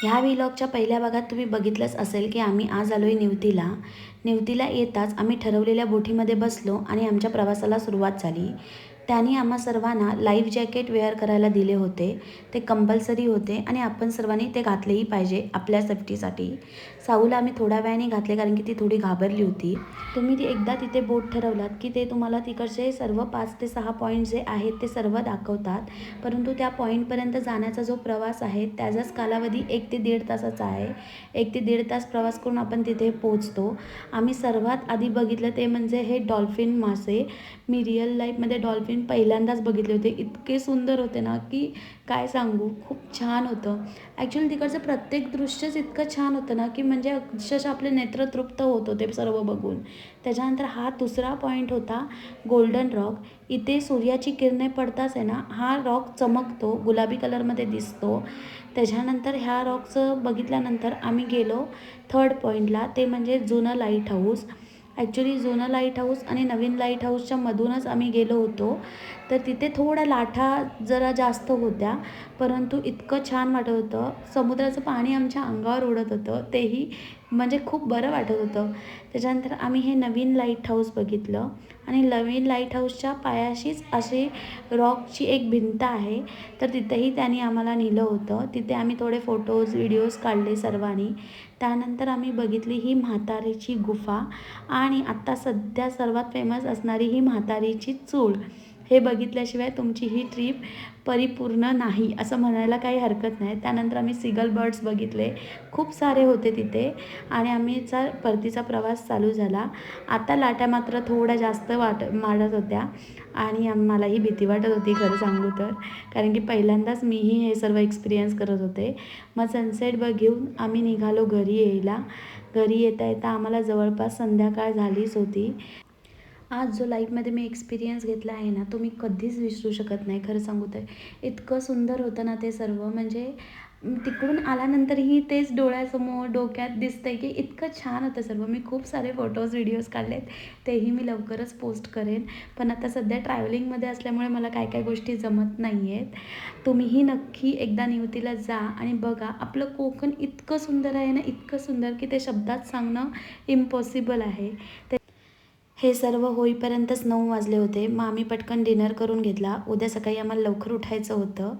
ह्या व्लॉगच्या पहिल्या भागात तुम्ही बघितलंच असेल की आम्ही आज आलो आहे निवतीला. निवतीला येताच आम्ही ठरवलेल्या बोटीमध्ये बसलो आणि आमच्या प्रवासाला सुरुवात झाली. त्यांनी आम्हा सर्वांना लाईफ जॅकेट वेअर करायला दिले होते. ते कंपल्सरी होते आणि आपण सर्वांनी ते घातलेही पाहिजे आपल्या सेफ्टीसाठी. साऊला आम्ही थोड्या वेळाने घातले कारण की ती थोडी घाबरली होती. तुम्ही एकदा तिथे बोट ठरवलात की ते तुम्हाला तिकडचे सर्व 5 ते 6 पॉईंट जे आहेत ते सर्व दाखवतात. परंतु त्या पॉईंटपर्यंत जाण्याचा जो प्रवास आहे त्याचाच कालावधी 1 ते 1.5 तासाचा आहे. 1 ते 1.5 तास प्रवास करून आपण तिथे पोहोचतो. आम्ही सर्वात आधी बघितलं ते म्हणजे हे डॉल्फिन मासे. मी रिअल लाईफमध्ये डॉल्फिन पहिल्यांदाच बघितले होते. इतके सुंदर होते ना की काय सांगू, खूप छान होतं. ॲक्च्युली तिकडचं प्रत्येक दृश्यच इतकं छान होतं ना की म्हणजे अक्षरशः आपले नेत्र तृप्त होत होते सर्व बघून. त्याच्यानंतर हा दुसरा पॉईंट होता गोल्डन रॉक. इथे सूर्याची किरणे पडताच आहे ना हा रॉक चमकतो, गुलाबी कलरमध्ये दिसतो. त्याच्यानंतर ह्या रॉकचं बघितल्यानंतर आम्ही गेलो थर्ड पॉईंटला, ते म्हणजे जुनं लाईट हाऊस. ॲक्च्युली जुनं लाईट हाऊस आणि नवीन लाईट हाऊसच्या मधूनच आम्ही गेलो होतो. तर तिथे थोड्या लाटा जरा जास्त होत्या, परंतु इतकं छान वाटत होतं. समुद्राचं पाणी आमच्या अंगावर उडत होतं, तेही म्हणजे खूप बरं वाटत होतं. त्याच्यानंतर आम्ही हे नवीन लाईट हाऊस बघितलं आणि नवीन लाईट हाऊसच्या पायाशीच अशी रॉकची एक भिंत आहे. तर तिथेही त्यांनी आम्हाला नेलं होतं. तिथे आम्ही थोडे फोटोज व्हिडिओज काढले सर्वांनी. त्यानंतर आम्ही बघितली ही म्हातारीची गुफा आणि आत्ता सध्या सर्वात फेमस असणारी ही म्हातारीची चूळ. हे बघितल्याशिवाय तुमची ही ट्रीप परिपूर्ण नाही असं म्हणायला काही हरकत नाही. त्यानंतर आम्ही सीगल बर्ड्स बघितले, खूप सारे होते तिथे आणि आम्हीचा परतीचा प्रवास चालू झाला. आता लाटा मात्र थोड्या जास्त मारत होत्या आणि मलाही भीती वाटत होती खरं सांगू तर, कारण की पहिल्यांदाच मीही हे सर्व एक्सपिरियन्स करत होते. मग सनसेट घेऊन आम्ही निघालो घरी यायला. घरी येता येता आम्हाला जवळपास संध्याकाळ झालीच होती. आज जो लाईफमध्ये मी एक्सपिरियन्स घेतला आहे ना तो मी कधीच विसरू शकत नाही खरं सांगू तर. इतकं सुंदर होतं ना ते सर्व, म्हणजे तिकडून आल्यानंतरही तेच डोळ्यासमोर डोक्यात दिसतंय की इतकं छान होतं सर्व. मी खूप सारे फोटोज व्हिडिओज काढलेत, तेही मी लवकरच पोस्ट करेन. पण आता सध्या ट्रॅव्हलिंगमध्ये असल्यामुळे मला काय काय गोष्टी जमत नाही आहेत. तुम्हीही नक्की एकदा निवतीला जा आणि बघा. आपलं कोकण इतकं सुंदर आहे ना, इतकं सुंदर की ते शब्दात सांगणं इम्पॉसिबल आहे. हे सर्व होईपर्यंतच 9 वाजले होते. मग आम्ही पटकन डिनर करून घेतला. उद्या सकाळी आम्हाला लवकर उठायचं होतं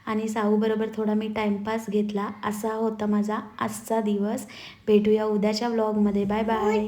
आणि साऊबरोबर थोडा मी टाईमपास घेतला. असा होता माझा आजचा दिवस. भेटूया उद्याच्या व्लॉगमध्ये. Bye bye.